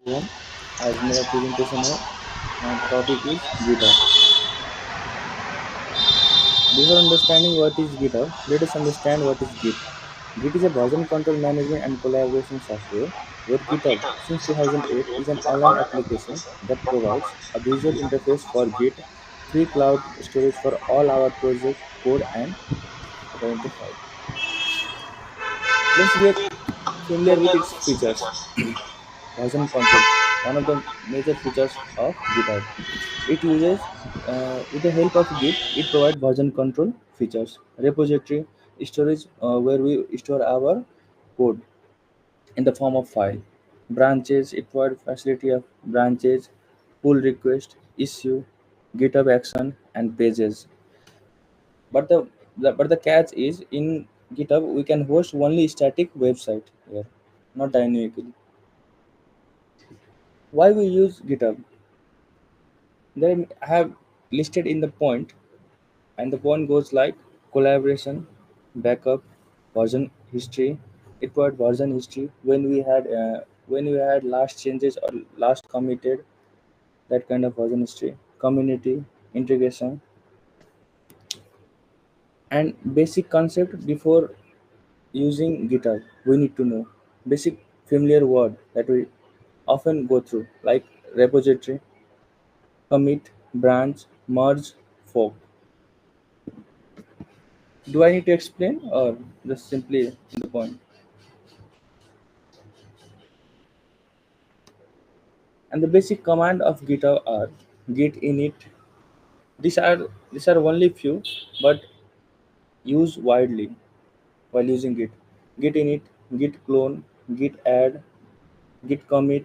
Everyone, as मेरा presentation है, topic is GitHub. Before understanding what is GitHub, let us understand what is Git. Git is a version control management and collaboration software, where GitHub, since 2008, is an online application that provides a visual interface for Git, free cloud storage for all our project code and repository file. Let's get familiar with its features. Version control, one of the major features of GitHub. It uses, with the help of Git, it provides version control features, repository storage where we store our code in the form of file, branches. It provides facility of branches, pull request, issue, GitHub action, and pages. But the catch is in GitHub we can host only static website here, not dynamically. Why we use GitHub? They have listed in the point, and the point goes like collaboration, backup, version history. It provides version history when we had last changes or last committed, that kind of version history. Community integration and basic concept before using GitHub. We need to know basic familiar word that we often go through like repository, commit, branch, merge, fork. Do I need to explain or just simply the point? And the basic command of GitHub are git init. These are only few, but used widely while using Git. Git init, git clone, git add, git commit.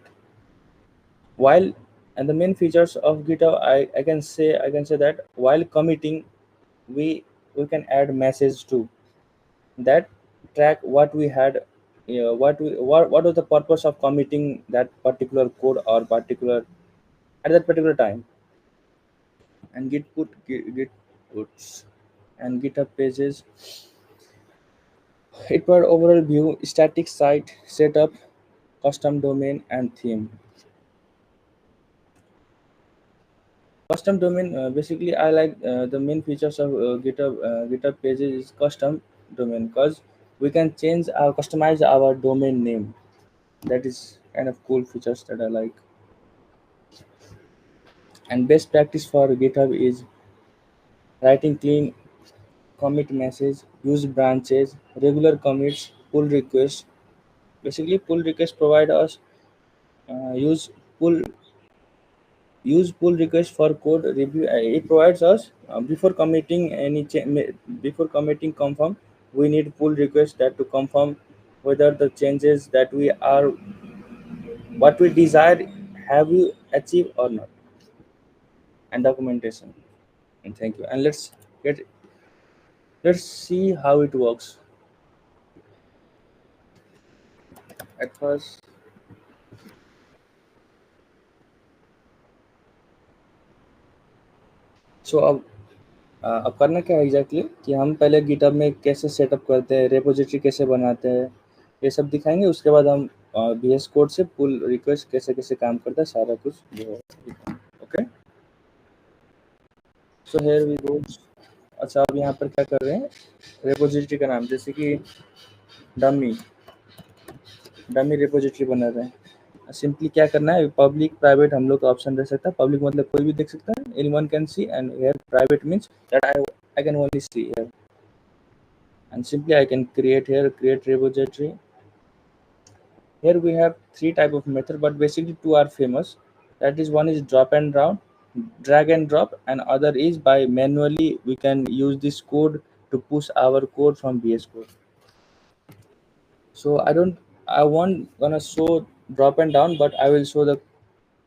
While and the main features of GitHub, I can say that while committing, we we can add message too that track what we had, what was the purpose of committing that particular code or particular at that particular time. And git puts and GitHub pages. It provides overall view, static site setup, custom domain and theme. Custom domain, basically I like the main features of GitHub pages is custom domain because we can change our customize our domain name. That is kind of cool features that I like. And best practice for GitHub is writing clean commit message, use branches, regular commits, pull requests. Basically, pull requests provide us use pull use pull request for code review. It provides us before committing confirm. We need pull request that to confirm whether the changes that we are what we desire have you achieved or not. And documentation. And thank you. And let's see how it works. At first, so अब करना क्या है exactly कि हम पहले GitHub में कैसे setup करते हैं, रेपोजिटरी कैसे बनाते हैं, ये सब दिखाएंगे। उसके बाद हम VS कोड से पुल रिक्वेस्ट कैसे कैसे काम करता है सारा कुछ जो है। Okay, so here we go. अच्छा, अब यहाँ पर क्या कर रहे हैं, रेपोजिटरी का नाम जैसे कि डमी डमी रेपोजिटरी बना रहे हैं। सिंपली क्या करना है, पब्लिक प्राइवेट हम लोग का ऑप्शन रह सकता है। पब्लिक मतलब कोई भी देख सकता है, anyone can see, and here private means that I can only see here. And simply I can create repository. Here we have three type of method, but basically two are famous. That is, one is drop and down, drag and drop, and other is by manually we can use this code to push our code from VS Code. So I won't gonna show drop and down, but I will show the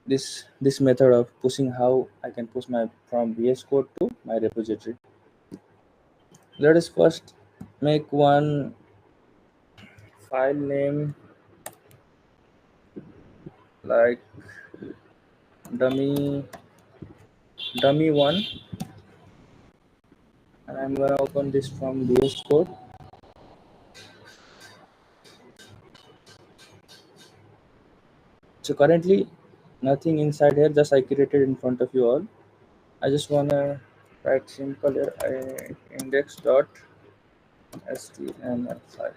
this method of pushing, how I can push my from VS Code to my repository. Let us first make one file name like dummy dummy one, and I'm gonna open this from VS Code. So currently nothing inside here, just I created in front of you all. I just wanna write simple here, index dot html file,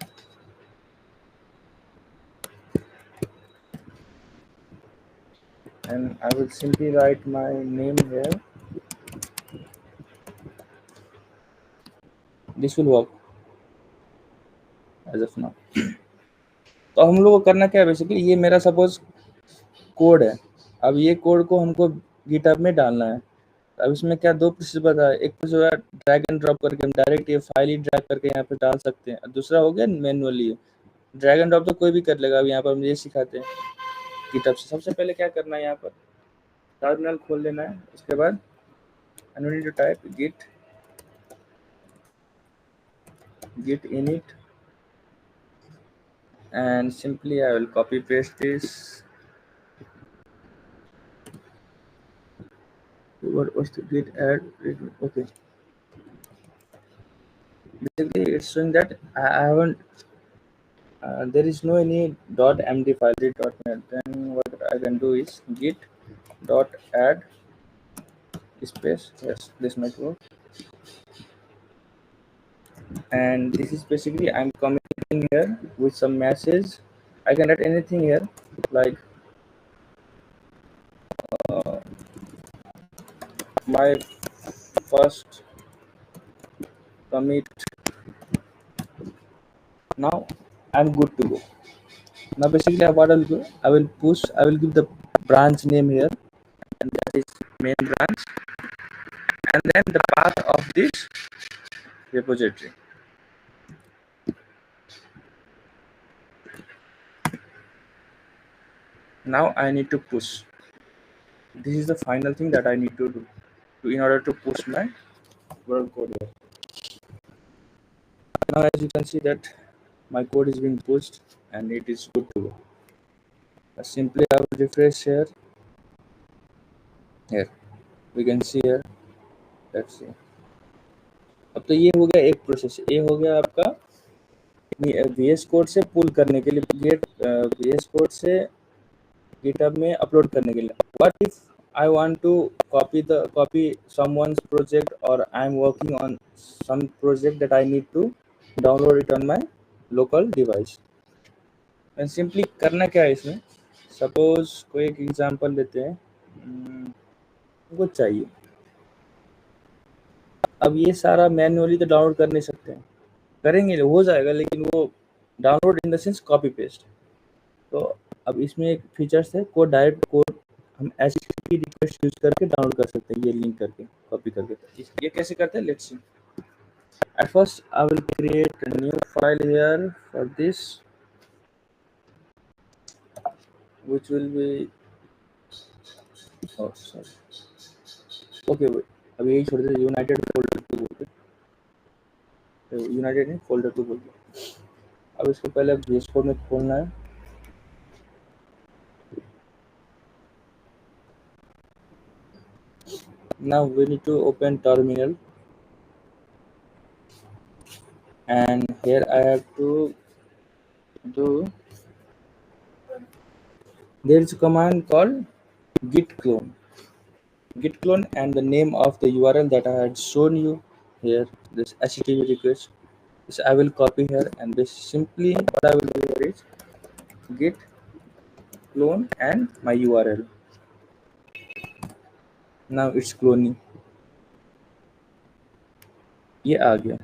and I will simply write my name here. This will work as of now. तो हम लोग को करना क्या है, basically ये मेरा suppose code है। अब ये कोड को हमको गिटहब में डालना है। अब इसमें क्या दो प्रोसेस बता है, एक तो जो है ड्रैग एंड ड्रॉप करके हम डायरेक्ट ये फाइल ही ड्रैग करके यहाँ पे डाल सकते हैं, और दूसरा हो गया मैनुअली। ड्रैग एंड ड्रॉप तो कोई भी कर लेगा। अब यहाँ पर हम ये सिखाते हैं गिटहब से। सबसे पहले क्या करना है, यहाँ पर टर्मिनल खोल लेना है। उसके बाद I need to type git init, and simply I will copy paste this. What was the git add? Okay, basically it's showing that I haven't. There is no any .md file read .net. Then what I can do is git dot add space. Yes, this might work. And this is basically I'm commenting here with some message. I can write anything here, like uh, my first commit. Now I'm good to go. Now basically what I'll do, I will give the branch name here, and that is main branch, and then the path of this repository. Now I need to push. This is the final thing that I need to do in order to push my world code here. Now as you can see that my code is being pushed and it is good to go. Simply I will refresh here. Here we can see here. Let's see. अब तो ये हो गया एक process, ये हो गया आपका VS कोड से पुल करने के लिए, गेट VS कोड से गिटहब में अपलोड करने के लिए. What if I want to copy someone's project, or I am working on some project that I need to download it on my local device. And simply करना क्या है इसमें, suppose कोई एक एग्जांपल लेते हैं, वो चाहिए. अब ये सारा मैन्युअली तो डाउनलोड कर नहीं सकते हैं, करेंगे हो जाएगा, लेकिन वो download in the sense copy paste. तो अब इसमें एक फीचर्स है, कोड डायरेक्ट कोड हम HTTP रिक्वेस्ट यूज करके डाउनलोड कर सकते हैं, ये लिंक करके कॉपी करके. ये कैसे करते हैं, let's see. At first I will create a new file here for this, which will be, oh sorry, okay अब यही छोड़ दे, यूनाइटेड फोल्डर टू बोल के, यूनाइटेड नहीं फोल्डर टू बोल के. अब इसको पहले VS कोड में खोलना है. Now we need to open terminal, and here I have to do, there is a command called git clone, and the name of the URL that I had shown you here, this HTTP request. This I will copy here, and this simply what I will do here is git clone and my URL. Now it's cloning, ये आ गया.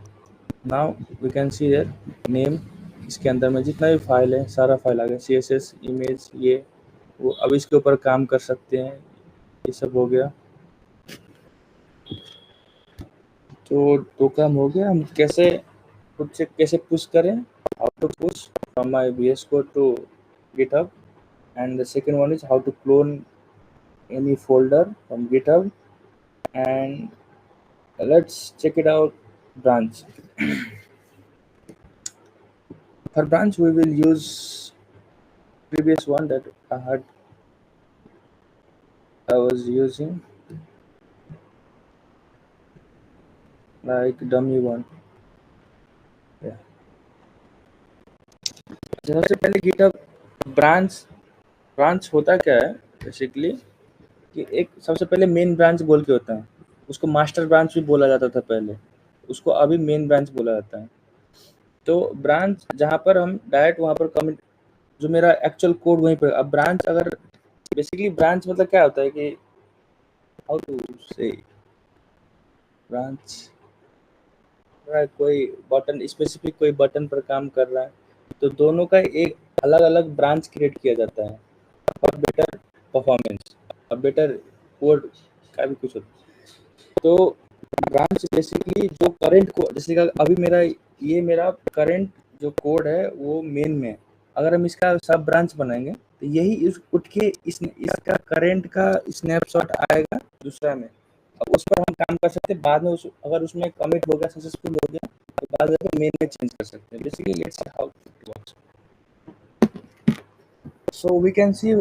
Now we can see here name, इसके अंदर में जितना भी file है सारा file आ गया, CSS इमेज ये वो. अब इसके ऊपर काम कर सकते हैं, ये सब हो गया. तो दो काम हो गया. हम कैसे खुद से कैसे पुश करें, how to push from my VS code to GitHub, and the second one is how to clone any folder from GitHub. And let's check it out. Branch. For branch we will use previous one that I was using, like dummy one. Yeah. सबसे पहले GitHub branch branch होता क्या है basically कि एक सबसे पहले main branch बोल के होता है, उसको मास्टर ब्रांच भी बोला जाता था पहले, उसको अभी मेन ब्रांच बोला जाता है। तो ब्रांच जहाँ पर हम डायरेक्ट वहाँ पर कमिट जो मेरा एक्चुअल कोड वहीं पर, अब ब्रांच अगर बेसिकली ब्रांच मतलब क्या होता है कि हाउ टू से ब्रांच कोई बटन स्पेसिफिक कोई बटन पर काम कर रहा है तो दोनों का एक अलग अलग ब्रांच क्रिएट किया जाता है फॉर बेटर परफॉर्मेंस, और बेटर कोड का भी कुछ होता है। तो ब्रांच बेसिकली जो करंट को जैसे कि अभी मेरा ये मेरा करंट जो कोड है वो मेन में है, अगर हम इसका सब ब्रांच बनाएंगे तो यही इस उठ के इसका करंट का स्नैपशॉट आएगा दूसरा में, अब उस पर हम काम कर सकते हैं बाद में अगर उसमें कमिट हो गया सक्सेसफुल हो गया तो बाद में मेन में चेंज कर सकते हैं। Basically let's see how it works. So we can see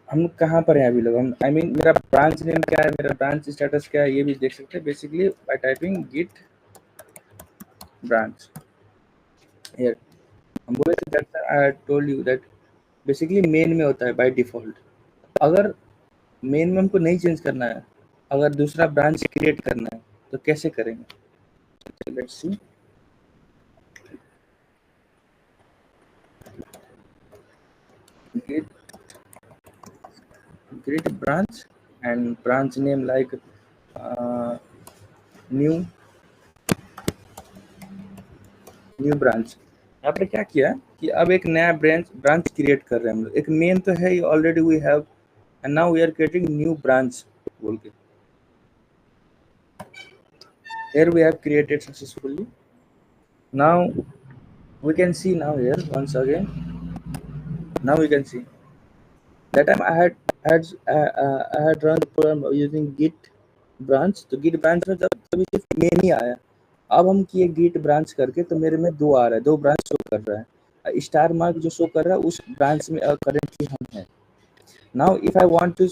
हम कहाँ पर हैं अभी लोग, हम आई मीन मेरा ब्रांच नेम क्या है, मेरा ब्रांच स्टेटस क्या है, ये भी देख सकते हैं basically by typing git branch here. हम बोले that I told you that basically main में होता है बाय डिफॉल्ट। अगर मेन में हमको नहीं चेंज करना है, अगर दूसरा ब्रांच क्रिएट करना है तो कैसे करेंगे, let's see. git git branch and branch name like new new branch. यहाँ पे क्या किया कि अब एक नया ब्रांच ब्रांच क्रिएट कर रहे हैं हम लोग, एक मेन तो है already we have and now we are creating new branch बोल के। here we have created successfully। now we can see now here once again, now we can see that time I had run the program using git branch, तो git branch में जब तभी सिर्फ main ही आया, अब हम किए git branch करके तो मेरे में दो आ रहा है, दो ब्रांच शो कर रहा है, स्टार मार्क जो शो कर रहा है उस ब्रांच में करेंटली हम हैं। Now if I want to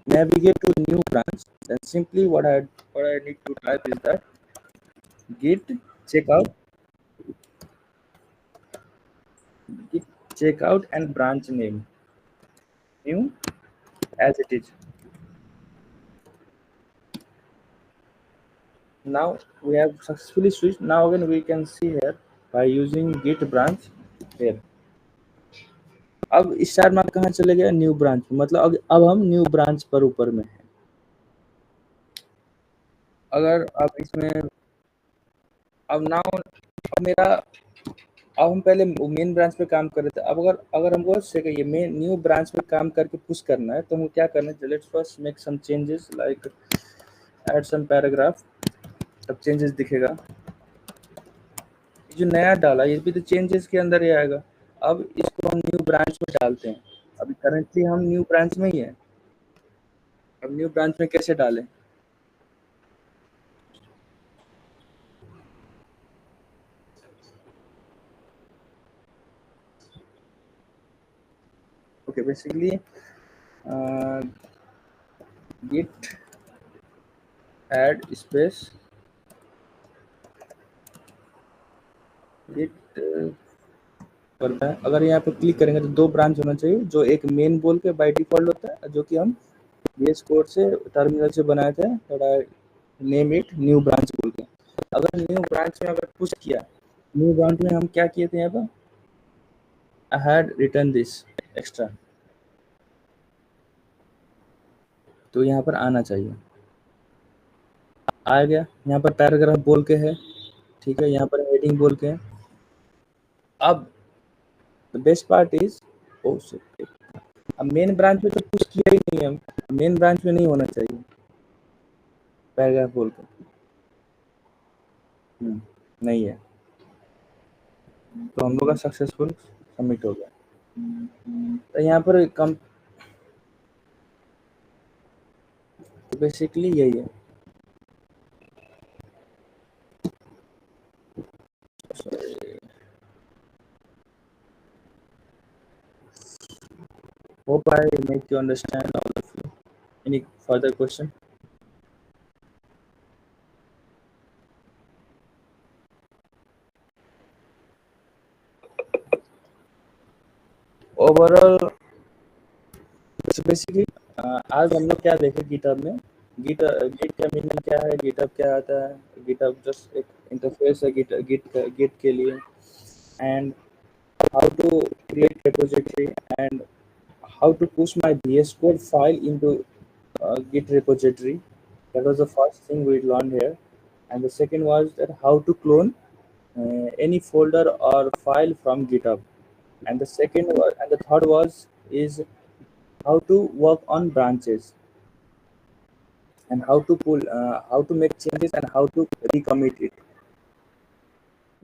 navigate to new branch, then simply what I need to type is that git checkout git checkout and branch name new as it is। Now we have successfully switched। Now again we can see here by using git branch here। अब star mark कहाँ चले गया, new branch, मतलब अब हम new branch पर ऊपर में है। अगर अब इसमें अब नाउ अब मेरा अब हम पहले मेन ब्रांच पे काम कर रहे थे, अब अगर अगर हमको से ये मेन न्यू ब्रांच पे काम करके पुश करना है तो हमको क्या करना है, let's first make some changes like add some paragraph, तब चेंजेस दिखेगा। जो नया डाला ये भी तो चेंजेस के अंदर ही आएगा। अब इसको हम न्यू ब्रांच में डालते हैं, अभी करंटली हम न्यू ब्रांच में ही है, अब न्यू ब्रांच में कैसे डालें। Okay basically git add space git करता है, अगर यहाँ पे क्लिक करेंगे तो दो ब्रांच होना चाहिए, जो एक मेन बोल के बाय डिफॉल्ट होता है जो कि हम VS कोड से टर्मिनल से बनाए थे, थोड़ा नेम इट न्यू ब्रांच बोल के। अगर न्यू ब्रांच में अगर पुश किया, न्यू ब्रांच में हम क्या किए थे यहाँ पर, I had return this extra, तो यहाँ पर आना चाहिए, आ गया। यहाँ पर पैराग्राफ बोल के है, ठीक है, यहाँ पर हेडिंग बोल के है। अब the best part is oh shit, अब मेन ब्रांच में तो पुश किया ही नहीं, हम मेन ब्रांच में नहीं होना चाहिए पैराग्राफ बोल के, नहीं है, तो हम लोग का सक्सेसफुल सबमिट हो गया। तो यहाँ पर कम बेसिकली यही है। Hope I make you understand all of you. Any further question? Overall basically आज हम लोग क्या देखे गिटहब में, गिट का मीनिंग क्या है, गिटहब क्या आता है। गिटहब जस्ट एक इंटरफेस है गिट के लिए, and how to create repository, and how to push my VS Code file into Git repository. That was the first thing we learned here. And the second was that how to clone any folder or file from GitHub. And the third was is how to work on branches, and how to make changes and how to recommit it.